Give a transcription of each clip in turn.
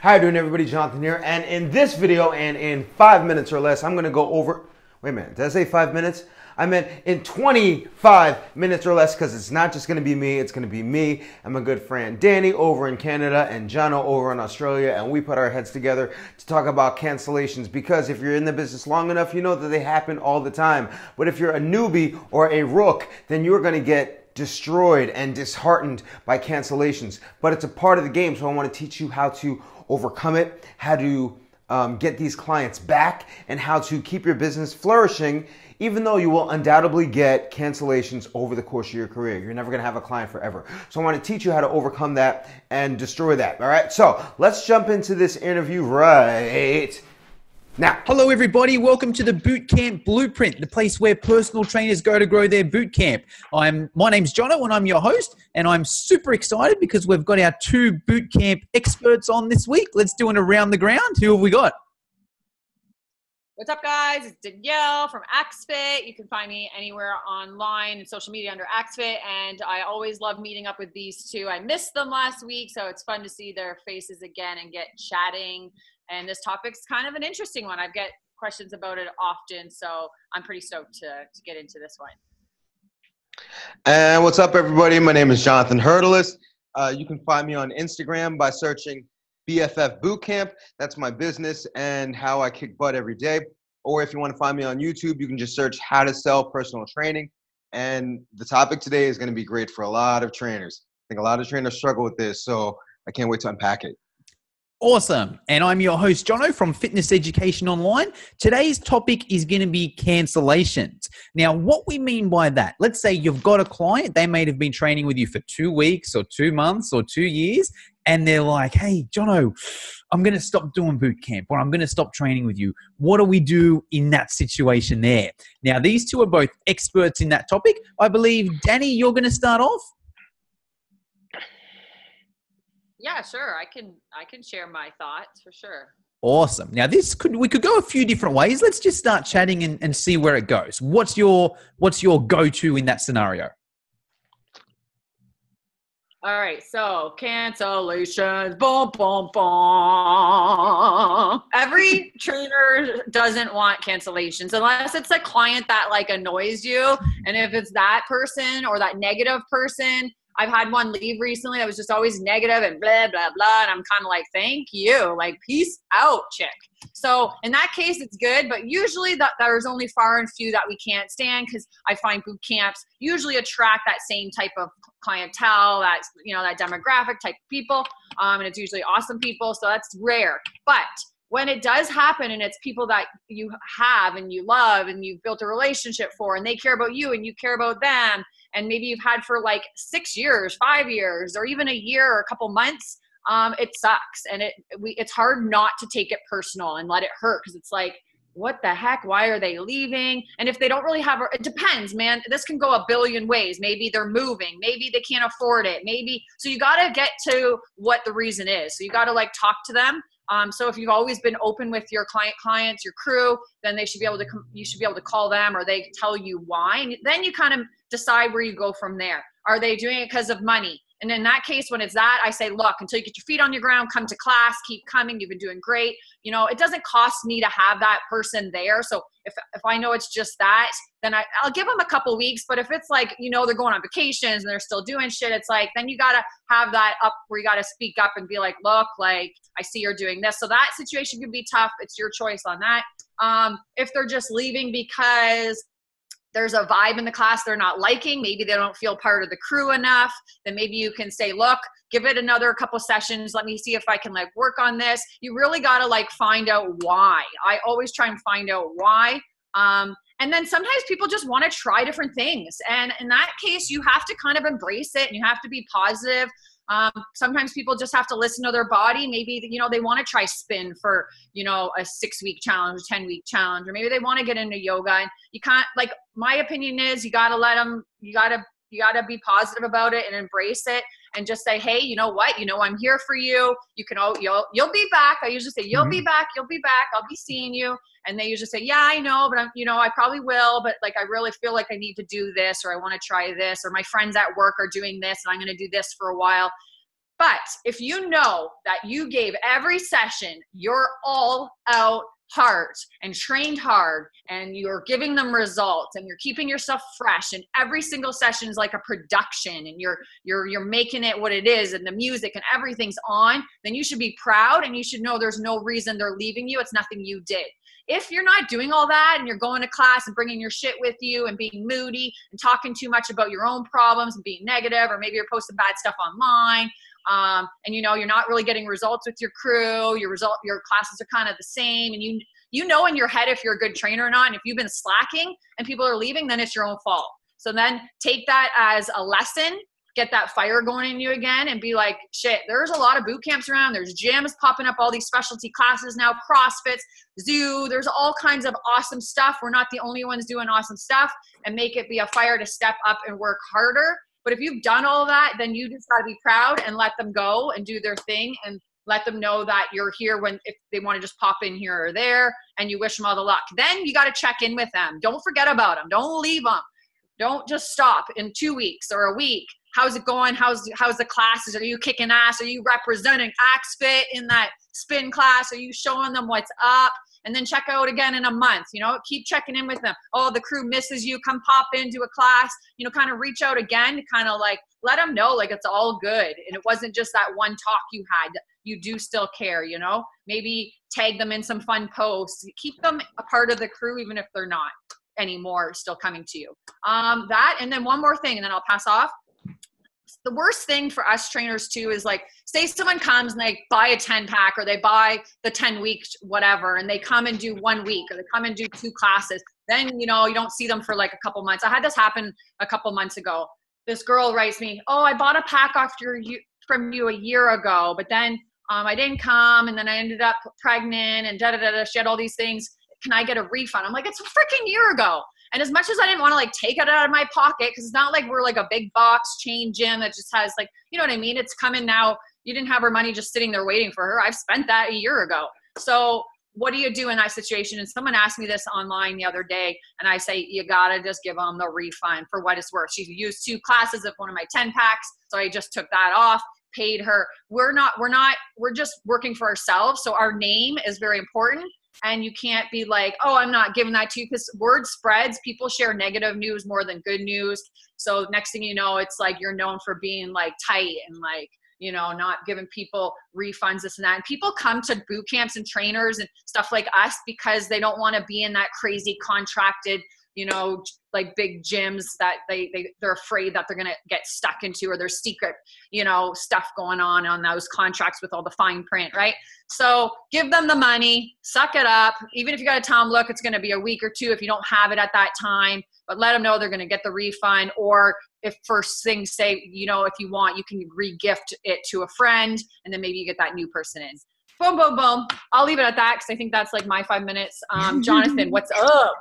How you doing, everybody? Jonathan here, and in this video and in 5 minutes or less, I'm going to go over, wait a minute, did I say 5 minutes? I meant in 25 minutes or less, because it's not just going to be me, it's going to be me and my good friend Danny over in Canada and Jono over in Australia, and we put our heads together to talk about cancellations, because if you're in the business long enough, you know that they happen all the time. But if you're a newbie or a rook, then you're going to get destroyed and disheartened by cancellations. But it's a part of the game, so I want to teach you how to overcome it, how to get these clients back, and how to keep your business flourishing, even though you will undoubtedly get cancellations over the course of your career. You're never going to have a client forever. So I want to teach you how to overcome that and destroy that. All right, so let's jump into this interview right now. Hello, everybody. Welcome to the Bootcamp Blueprint, the place where personal trainers go to grow their bootcamp. My name's Jono, and I'm your host, and I'm super excited because we've got our two bootcamp experts on this week. Let's do an around the ground. Who have we got? What's up, guys? It's Danielle from AxFit. You can find me anywhere online and social media under AxFit, and I always love meeting up with these two. I missed them last week, so it's fun to see their faces again and get chatting. And this topic's kind of an interesting one. I get questions about it often, so I'm pretty stoked to get into this one. And what's up, everybody? My name is Jonathan Hurtlis. You can find me on Instagram by searching BFF Bootcamp. That's my business and how I kick butt every day. Or if you want to find me on YouTube, you can just search how to sell personal training. And the topic today is going to be great for a lot of trainers. I think a lot of trainers struggle with this, so I can't wait to unpack it. Awesome. And I'm your host, Jono, from Fitness Education Online. Today's topic is going to be cancellations. Now, what we mean by that, let's say you've got a client, they may have been training with you for 2 weeks or 2 months or 2 years, and they're like, hey, Jono, I'm going to stop doing boot camp, or I'm going to stop training with you. What do we do in that situation there? Now, these two are both experts in that topic. I believe, Danny, you're going to start off. Yeah, sure. I can share my thoughts for sure. Awesome. Now we could go a few different ways. Let's just start chatting and see where it goes. What's your go-to in that scenario? All right, so cancellations, boom, boom, boom. Every trainer doesn't want cancellations unless it's a client that like annoys you. And if it's that person or that negative person, I've had one leave recently that was just always negative and blah, blah, blah. And I'm kind of like, thank you. Like, peace out, chick. So in that case, it's good. But usually there's only far and few that we can't stand, because I find boot camps usually attract that same type of clientele, that's, that demographic type of people. And it's usually awesome people. So that's rare. But when it does happen and it's people that you have and you love and you've built a relationship for, and they care about you and you care about them, and maybe you've had for like 6 years, 5 years, or even a year or a couple months, it sucks. And it's hard not to take it personal and let it hurt, because it's like, what the heck? Why are they leaving? And if they don't really have, it depends, man. This can go a billion ways. Maybe they're moving. Maybe they can't afford it. So you got to get to what the reason is. So you got to like talk to them. So if you've always been open with your clients, your crew, then you should be able to call them, or they tell you why. And then you kind of decide where you go from there. Are they doing it because of money? And in that case, when it's that, I say, look, until you get your feet on your ground, come to class, keep coming. You've been doing great. It doesn't cost me to have that person there. So if I know it's just that, then I'll give them a couple weeks. But if it's like, they're going on vacations and they're still doing shit, it's like, then you got to have that up where you got to speak up and be like, look, like, I see you're doing this. So that situation can be tough. It's your choice on that. If they're just leaving because there's a vibe in the class they're not liking, maybe they don't feel part of the crew enough, then maybe you can say, look, give it another couple sessions. Let me see if I can like work on this. You really got to like find out why. I always try and find out why. And then sometimes people just want to try different things. And in that case, you have to kind of embrace it, and you have to be positive. Sometimes people just have to listen to their body. Maybe, they want to try spin for, a 6-week challenge, 10-week challenge, or maybe they want to get into yoga. And you can't, like, my opinion is you got to let them, you got to be positive about it and embrace it, and just say, hey, you know what? I'm here for you. You can, you'll be back. I usually say, you'll be back. You'll be back. I'll be seeing you. And they usually say, yeah, I know, but I probably will. But like, I really feel like I need to do this, or I want to try this, or my friends at work are doing this and I'm going to do this for a while. But if you know that you gave every session your all out heart and trained hard and you're giving them results and you're keeping yourself fresh and every single session is like a production and you're making it what it is and the music and everything's on, then you should be proud and you should know there's no reason they're leaving you. It's nothing you did. If you're not doing all that and you're going to class and bringing your shit with you and being moody and talking too much about your own problems and being negative, or maybe you're posting bad stuff online, and you're not really getting results with your crew, your classes are kind of the same, and you know in your head if you're a good trainer or not, and if you've been slacking and people are leaving, then it's your own fault. So then take that as a lesson, get that fire going in you again, and be like, shit, there's a lot of boot camps around. There's gyms popping up, all these specialty classes now, CrossFits, Zoo. There's all kinds of awesome stuff. We're not the only ones doing awesome stuff, and make it be a fire to step up and work harder. But if you've done all that, then you just got to be proud and let them go and do their thing and let them know that you're here if they want to just pop in here or there, and you wish them all the luck. Then you got to check in with them. Don't forget about them. Don't leave them. Don't just stop in 2 weeks or a week. How's it going? How's the classes? Are you kicking ass? Are you representing AxFit in that spin class? Are you showing them what's up? And then check out again in a month, keep checking in with them. Oh, the crew misses you. Come pop into a class, kind of reach out again, kind of like let them know like it's all good. And it wasn't just that one talk you had. You do still care, maybe tag them in some fun posts, keep them a part of the crew, even if they're not anymore still coming to you. That, and then one more thing, and then I'll pass off. The worst thing for us trainers too is like, say someone comes and they buy a 10-pack or they buy the 10-week whatever, and they come and do 1 week or they come and do 2 classes. Then, you don't see them for like a couple months. I had this happen a couple months ago. This girl writes me, oh, I bought a pack from you a year ago, but then I didn't come, and then I ended up pregnant and da-da-da-da. She had all these things. Can I get a refund? I'm like, it's a freaking year ago. And as much as I didn't want to like take it out of my pocket, because it's not like we're like a big box chain gym that just has like, you know what I mean? It's coming now. You didn't have her money just sitting there waiting for her. I've spent that a year ago. So what do you do in that situation? And someone asked me this online the other day, and I say, you got to just give them the refund for what it's worth. She used 2 classes of one of my 10 packs. So I just took that off, paid her. We're just working for ourselves. So our name is very important. And you can't be like, oh, I'm not giving that to you, because word spreads. People share negative news more than good news. So next thing you know, it's like you're known for being like tight and like, not giving people refunds, this and that. And people come to boot camps and trainers and stuff like us because they don't want to be in that crazy contracted, like big gyms that they're afraid that they're going to get stuck into, or there's secret, stuff going on those contracts with all the fine print, right? So give them the money, suck it up. Even if you got to tell them, look, it's going to be a week or 2 if you don't have it at that time, but let them know they're going to get the refund. Or if first things say, if you want, you can re-gift it to a friend, and then maybe you get that new person in. Boom, boom, boom. I'll leave it at that, because I think that's like my 5 minutes. Jonathan, what's up?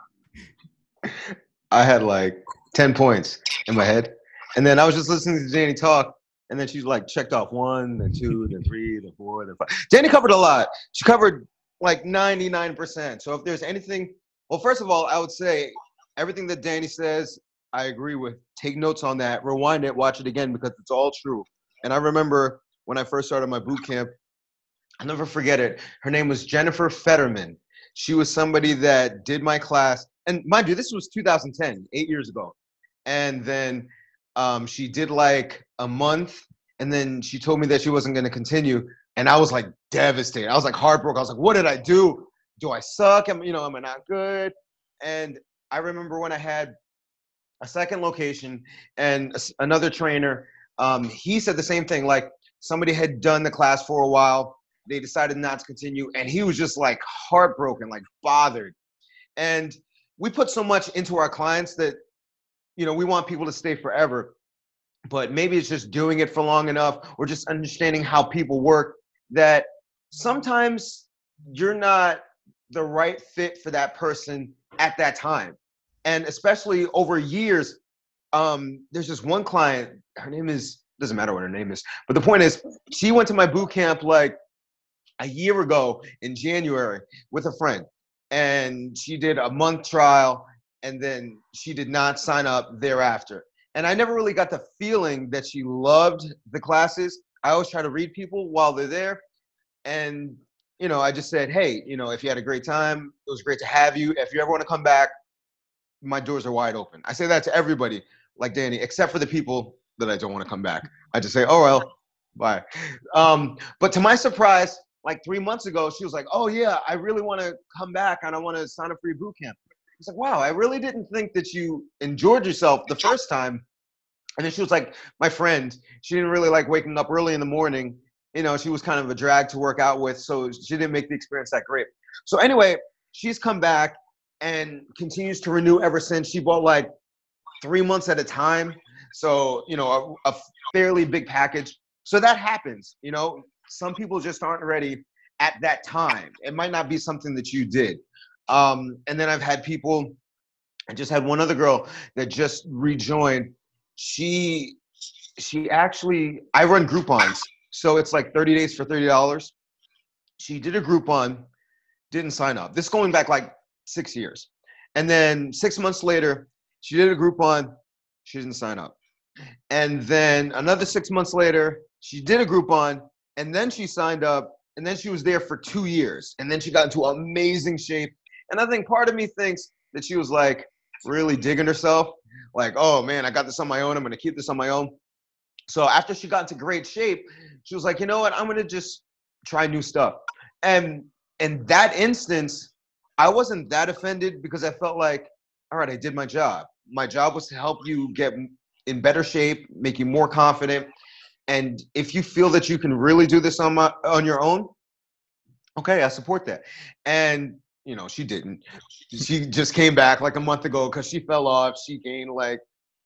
I had like 10 points in my head. And then I was just listening to Danny talk. And then she's like checked off 1, then 2, then 3, then 4, then 5. Danny covered a lot. She covered like 99%. So if there's anything, well, first of all, I would say everything that Danny says, I agree with. Take notes on that. Rewind it. Watch it again, because it's all true. And I remember when I first started my boot camp, I'll never forget it. Her name was Jennifer Fetterman. She was somebody that did my class. And mind you, this was 2010, 8 years ago. And then she did like a month, and then she told me that she wasn't going to continue. And I was like devastated. I was like heartbroken. I was like, what did I do? Do I suck? Am I not good? And I remember when I had a second location and another trainer, he said the same thing. Like, somebody had done the class for a while. They decided not to continue. And he was just like heartbroken, like bothered. And we put so much into our clients that, we want people to stay forever. But maybe it's just doing it for long enough, or just understanding how people work, that sometimes you're not the right fit for that person at that time. And especially over years, there's just one client, her name is, doesn't matter what her name is, but the point is, she went to my boot camp like a year ago in January with a friend, and she did a month trial, and then she did not sign up thereafter. And I never really got the feeling that she loved the classes. I always try to read people while they're there. And, I just said, hey, if you had a great time, it was great to have you. If you ever want to come back, my doors are wide open. I say that to everybody, like Danny, except for the people that I don't want to come back. I just say, oh, well, bye. But to my surprise, like 3 months ago, she was like, oh, yeah, I really want to come back and I want to sign up for your boot camp. I was like, wow, I really didn't think that you enjoyed yourself the first time. And then she was like, my friend, she didn't really like waking up early in the morning. She was kind of a drag to work out with, so she didn't make the experience that great. So anyway, she's come back and continues to renew ever since. She bought like 3 months at a time. So, a fairly big package. So that happens, some people just aren't ready at that time. It might not be something that you did. And then I've had people, I just had one other girl that just rejoined. She actually, I run Groupons. So it's like 30 days for $30. She did a Groupon, didn't sign up. This going back like 6 years. And then 6 months later, she did a Groupon, she didn't sign up. And then another 6 months later, she did a Groupon, and then she signed up, and then she was there for 2 years. And then she got into amazing shape. And I think part of me thinks that she was like really digging herself. Like, oh man, I got this on my own. I'm going to keep this on my own. So after she got into great shape, she was like, you know what? I'm going to just try new stuff. And in that instance, I wasn't that offended because I felt like, all right, I did my job. My job was to help you get in better shape, make you more confident. And if you feel that you can really do this on your own, okay, I support that. And, she didn't. She just came back like a month ago because she fell off. She gained like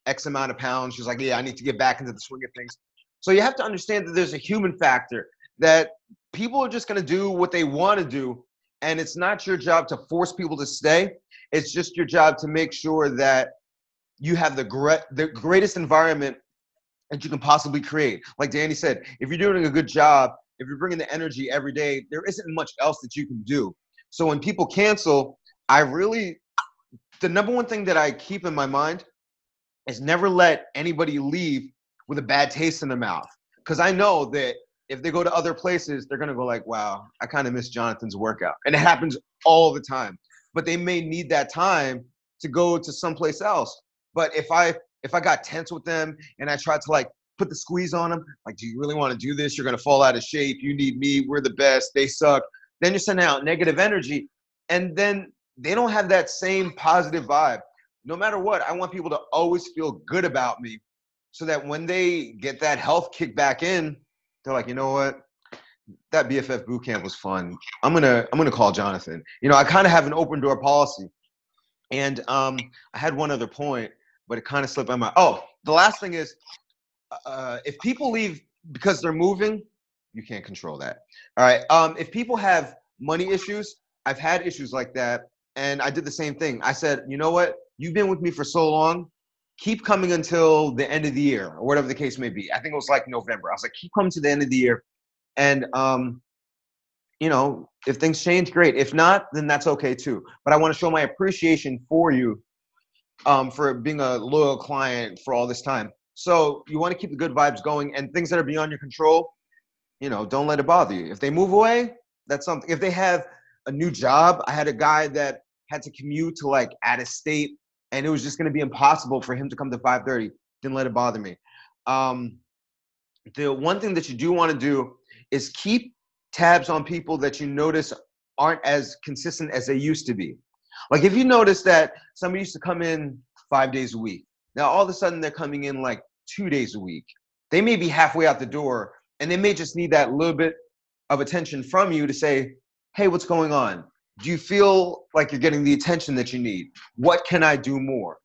X amount of pounds. She was like, yeah, I need to get back into the swing of things. So you have to understand that there's a human factor, that people are just going to do what they want to do. And it's not your job to force people to stay. It's just your job to make sure that you have the greatest environment that you can possibly create. Like Danny said, if you're doing a good job, if you're bringing the energy every day, there isn't much else that you can do. So when people cancel, the number one thing that I keep in my mind is never let anybody leave with a bad taste in their mouth. Because I know that if they go to other places, they're going to go like, wow, I kind of miss Jonathan's workout. And it happens all the time. But they may need that time to go to someplace else. But if I got tense with them and I tried to like put the squeeze on them, like, do you really want to do this? You're going to fall out of shape. You need me. We're the best. They suck. Then you're sending out negative energy. And then they don't have that same positive vibe. No matter what, I want people to always feel good about me so that when they get that health kick back in, they're like, you know what? That BFF boot camp was fun. I'm gonna call Jonathan. I kind of have an open door policy. And I had one other point, but it kind of slipped my mind. Oh, the last thing is, if people leave because they're moving, you can't control that. All right. If people have money issues, I've had issues like that, and I did the same thing. I said, you know what? You've been with me for so long. Keep coming until the end of the year, or whatever the case may be. I think it was like November. I was like, keep coming to the end of the year, and if things change, great. If not, then that's okay too. But I want to show my appreciation for you, for being a loyal client for all this time. So you want to keep the good vibes going, and things that are beyond your control, don't let it bother you. If they move away, that's something. If they have a new job, I had a guy that had to commute to like out of state, and it was just going to be impossible for him to come to 5:30. Didn't let it bother me. The one thing that you do want to do is keep tabs on people that you notice aren't as consistent as they used to be. Like if you notice that somebody used to come in 5 days a week, now all of a sudden they're coming in like 2 days a week. They may be halfway out the door, and they may just need that little bit of attention from you to say, hey, what's going on? Do you feel like you're getting the attention that you need? What can I do more?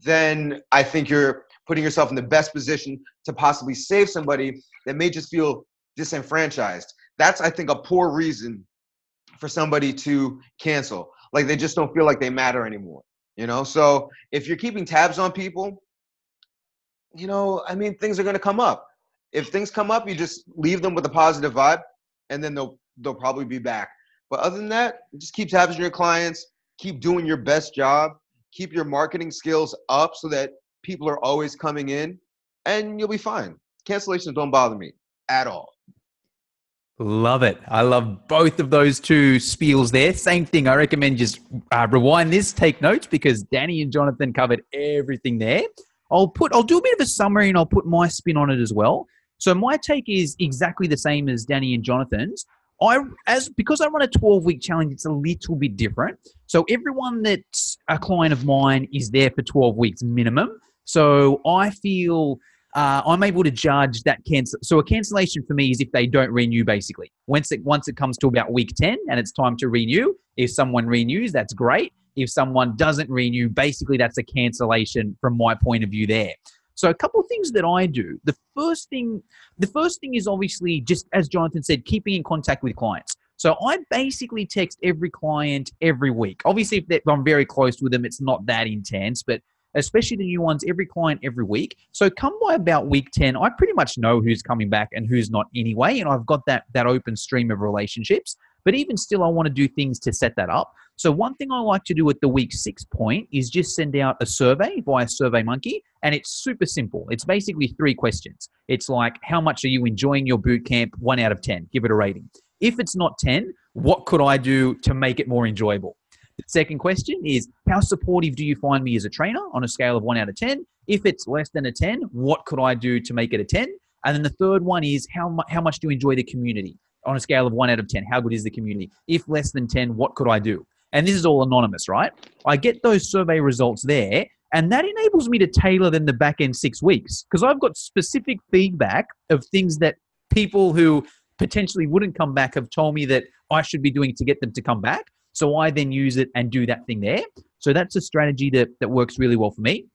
Then I think you're putting yourself in the best position to possibly save somebody that may just feel disenfranchised. That's, I think, a poor reason for somebody to cancel. Like they just don't feel like they matter anymore. So if you're keeping tabs on people, things are going to come up. If things come up, you just leave them with a positive vibe, and then they'll probably be back. But other than that, just keep tabs on your clients, keep doing your best job, keep your marketing skills up so that people are always coming in, and you'll be fine. Cancellations don't bother me. at all. Love it. I love both of those two spiels there. Same thing. I recommend just rewind this, take notes, because Danny and Jonathan covered everything there. I'll do a bit of a summary and I'll put my spin on it as well. So my take is exactly the same as Danny and Jonathan's. Because I run a 12-week challenge, it's a little bit different. So everyone that's a client of mine is there for 12 weeks minimum. So I feel I'm able to judge that cancel. So a cancellation for me is if they don't renew, basically. Once it comes to about week 10 and it's time to renew, if someone renews, that's great. If someone doesn't renew, basically that's a cancellation from my point of view there. So a couple of things that I do. The first thing is obviously, just as Jonathan said, keeping in contact with clients. So I basically text every client every week. Obviously, if I'm very close with them, it's not that intense, but especially the new ones, every client every week. So come by about week 10, I pretty much know who's coming back and who's not anyway, and I've got that open stream of relationships. But even still, I want to do things to set that up. So one thing I like to do at the week 6 point is just send out a survey via SurveyMonkey, and it's super simple. It's basically 3 questions. It's like, how much are you enjoying your boot camp? 1 out of 10. Give it a rating. If it's not 10, what could I do to make it more enjoyable? The second question is, how supportive do you find me as a trainer on a scale of 1 out of 10? If it's less than a 10, what could I do to make it a 10? And then the third one is, how much do you enjoy the community? On a scale of 1 out of 10, how good is the community? If less than 10, what could I do? And this is all anonymous, right? I get those survey results there, and that enables me to tailor then the back end 6 weeks, because I've got specific feedback of things that people who potentially wouldn't come back have told me that I should be doing to get them to come back. So I then use it and do that thing there. So that's a strategy that works really well for me.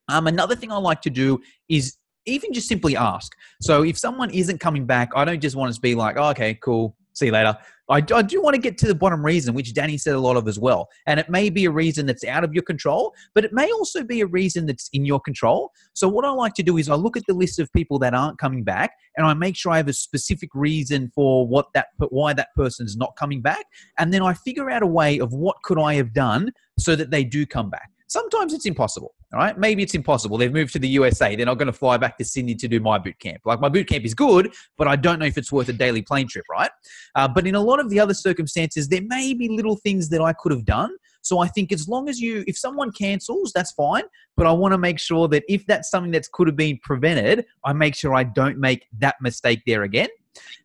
Another thing I like to do is even just simply ask. So if someone isn't coming back, I don't just want to be like, oh, okay, cool, see you later. I do want to get to the bottom reason, which Danny said a lot of as well. And it may be a reason that's out of your control, but it may also be a reason that's in your control. So what I like to do is I look at the list of people that aren't coming back, and I make sure I have a specific reason for why that person's not coming back. And then I figure out a way of what could I have done so that they do come back. Sometimes it's impossible, all right? Maybe it's impossible. They've moved to the USA. They're not going to fly back to Sydney to do my boot camp. Like, my boot camp is good, but I don't know if it's worth a daily plane trip, right? But in a lot of the other circumstances, there may be little things that I could have done. So I think as long as if someone cancels, that's fine. But I want to make sure that if that's something that could have been prevented, I make sure I don't make that mistake there again.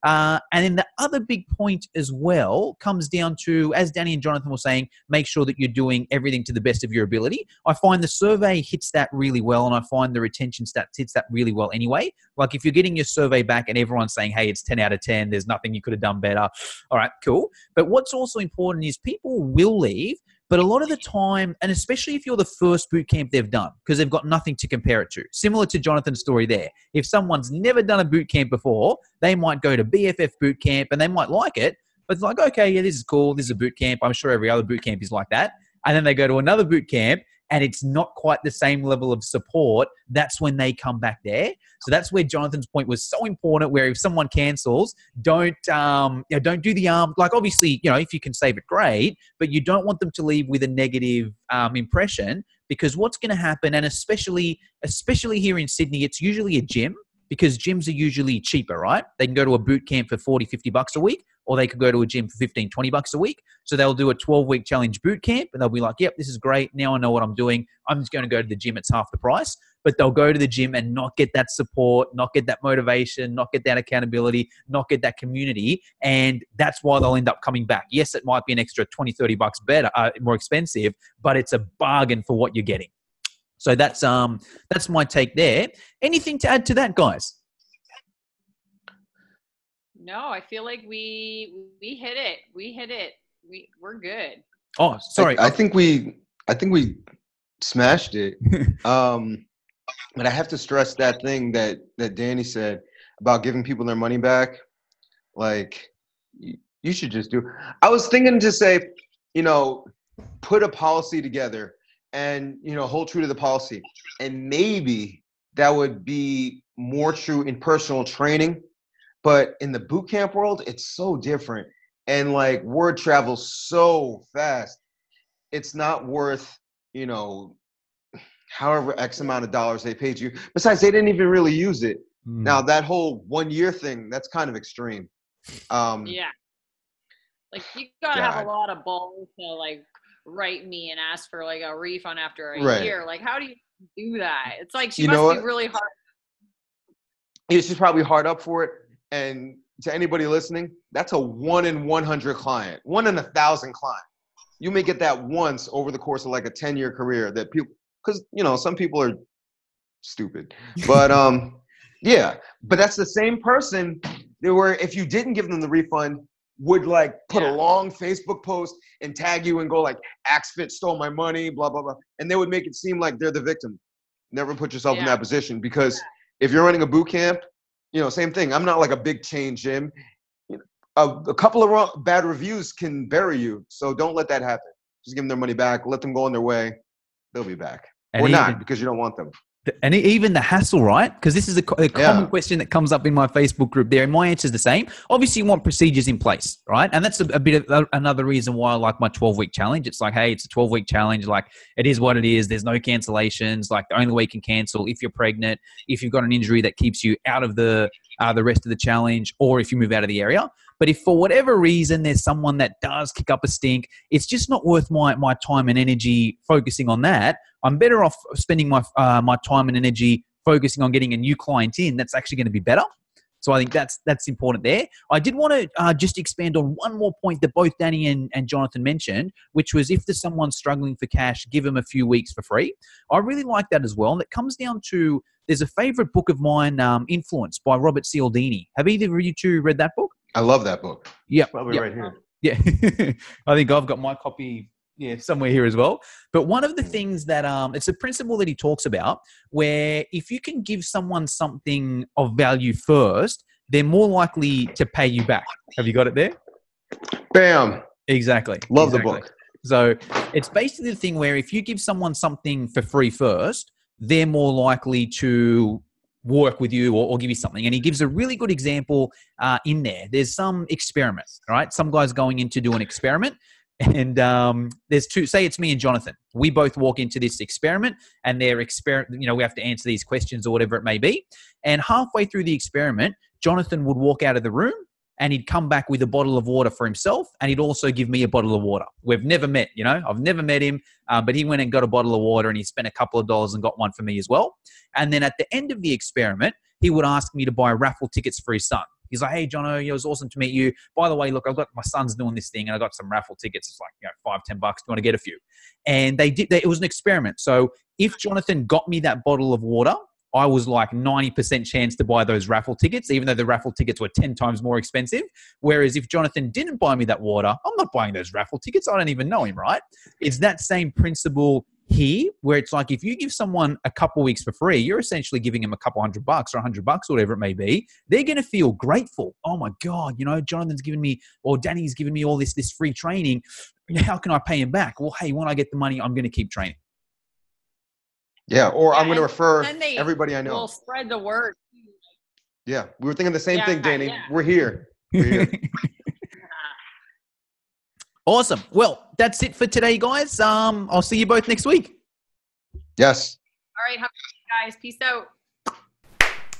And then the other big point as well comes down to, as Danny and Jonathan were saying, make sure that you're doing everything to the best of your ability. I find the survey hits that really well, and I find the retention stats hits that really well anyway. Like, if you're getting your survey back and everyone's saying, hey, it's 10 out of 10, there's nothing you could have done better. All right, cool. But what's also important is people will leave. But a lot of the time, and especially if you're the first boot camp they've done, because they've got nothing to compare it to. Similar to Jonathan's story there. If someone's never done a boot camp before, they might go to BFF boot camp and they might like it. But it's like, okay, yeah, this is cool. This is a boot camp. I'm sure every other boot camp is like that. And then they go to another boot camp and it's not quite the same level of support. That's when they come back there. So that's where Jonathan's point was so important, where if someone cancels, don't do the arm. Like, obviously, if you can save it, great, but you don't want them to leave with a negative impression, because what's going to happen, and especially here in Sydney, it's usually a gym, because gyms are usually cheaper, right? They can go to a boot camp for $40-$50 a week, or they could go to a gym for $15-$20 a week. So they'll do a 12-week challenge boot camp, and they'll be like, yep, this is great. Now I know what I'm doing. I'm just going to go to the gym. It's half the price. But they'll go to the gym and not get that support, not get that motivation, not get that accountability, not get that community. And that's why they'll end up coming back. Yes, it might be an extra $20-$30 better, more expensive, but it's a bargain for what you're getting. So that's my take there. Anything to add to that, guys? No, I feel like we hit it. We're good. Oh, sorry. I think we smashed it. But I have to stress that thing that Danny said about giving people their money back. Like, you should just do. I was thinking to say, put a policy together and, hold true to the policy. And maybe that would be more true in personal training. But in the boot camp world, it's so different. And like, word travels so fast. It's not worth, however X amount of dollars they paid you. Besides, they didn't even really use it. Now that whole 1 year thing, that's kind of extreme. Yeah. Like you gotta have a lot of balls to like write me and ask for like a refund after a year. Like how do you do that? It's like she must be really hard. Yeah, she's probably hard up for it. And to anybody listening, that's a 1 in 100 client, 1 in 1,000 client. You may get that once over the course of like a 10-year career that people, because you know some people are stupid, but yeah, but that's the same person that were, if you didn't give them the refund, would like put a long Facebook post and tag you and go like, Axfit stole my money, blah, blah, blah. And they would make it seem like they're the victim. Never put yourself in that position, because if you're running a boot camp, you know, same thing. I'm not like a big chain gym. You know, a couple of bad reviews can bury you. So don't let that happen. Just give them their money back. Let them go on their way. They'll be back. Or not, because you don't want them. And even the hassle, right? Because this is a common question that comes up in my Facebook group there. And my answer is the same. Obviously, you want procedures in place, right? And that's a bit of another reason why I like my 12-week challenge. It's like, hey, it's a 12-week challenge. Like, it is what it is. There's no cancellations. Like, the only way you can cancel if you're pregnant, if you've got an injury that keeps you out of the rest of the challenge, or if you move out of the area. But if for whatever reason there's someone that does kick up a stink, it's just not worth my time and energy focusing on that. I'm better off spending my time and energy focusing on getting a new client in that's actually going to be better. So I think that's important there. I did want to just expand on one more point that both Danny and Jonathan mentioned, which was if there's someone struggling for cash, give them a few weeks for free. I really like that as well. And it comes down to, there's a favorite book of mine, Influence by Robert Cialdini. Have either of you two read that book? I love that book. Yeah. Probably right here. Yeah. I think I've got my copy somewhere here as well. But one of the things that it's a principle that he talks about, where if you can give someone something of value first, they're more likely to pay you back. Have you got it there? Bam. Exactly. Love the book. So it's basically the thing where if you give someone something for free first, they're more likely to work with you or give you something. And he gives a really good example in there. There's some experiment, right? Some guy's going in to do an experiment. And there's two, say it's me and Jonathan. We both walk into this experiment and we have to answer these questions or whatever it may be. And halfway through the experiment, Jonathan would walk out of the room and he'd come back with a bottle of water for himself. And he'd also give me a bottle of water. We've never met, I've never met him, but he went and got a bottle of water and he spent a couple of dollars and got one for me as well. And then at the end of the experiment, he would ask me to buy raffle tickets for his son. He's like, hey, Jono, it was awesome to meet you. By the way, look, I've got my son's doing this thing and I got some raffle tickets. It's like, $5-10. Do you want to get a few? And it was an experiment. So if Jonathan got me that bottle of water, I was like 90% chance to buy those raffle tickets, even though the raffle tickets were 10 times more expensive. Whereas if Jonathan didn't buy me that water, I'm not buying those raffle tickets. I don't even know him, right? It's that same principle here, where it's like if you give someone a couple weeks for free, you're essentially giving them a couple $100 or $100 or whatever it may be. They're going to feel grateful. Oh my God, Jonathan's given me, or Danny's given me all this free training. How can I pay him back? Well, hey, when I get the money, I'm going to keep training. Yeah, or I'm going to refer everybody I know. We'll spread the word. Yeah, we were thinking the same thing, Danny. Yeah. We're here. Awesome. Well, that's it for today, guys. I'll see you both next week. Yes. All right, guys. Peace out.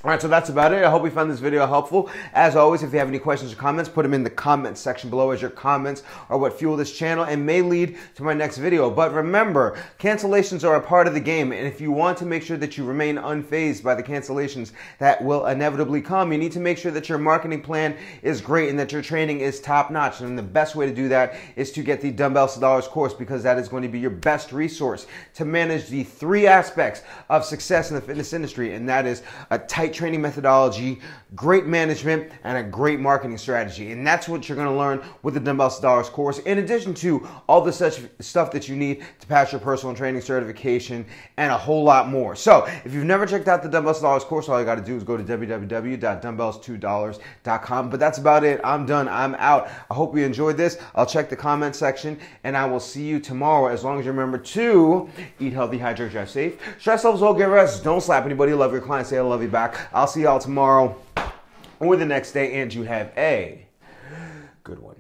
All right, so that's about it. I hope you found this video helpful. As always, if you have any questions or comments, put them in the comments section below, as your comments are what fuel this channel and may lead to my next video. But remember, cancellations are a part of the game, and if you want to make sure that you remain unfazed by the cancellations that will inevitably come, you need to make sure that your marketing plan is great and that your training is top-notch. And the best way to do that is to get the Dumbbells to Dollars course, because that is going to be your best resource to manage the 3 aspects of success in the fitness industry, and that is a tight training methodology, great management, and a great marketing strategy. And that's what you're going to learn with the Dumbbells to Dollars course, in addition to all the such stuff that you need to pass your personal training certification and a whole lot more. So if you've never checked out the Dumbbells to Dollars course, all you got to do is go to www.dumbbells2dollars.com. But that's about it. I'm done. I'm out. I hope you enjoyed this. I'll check the comment section, and I will see you tomorrow, as long as you remember to eat healthy, hydrate, drive safe, stress levels low, get rest, don't slap anybody, love your clients, say I love you back. I'll see y'all tomorrow or the next day, and you have a good one.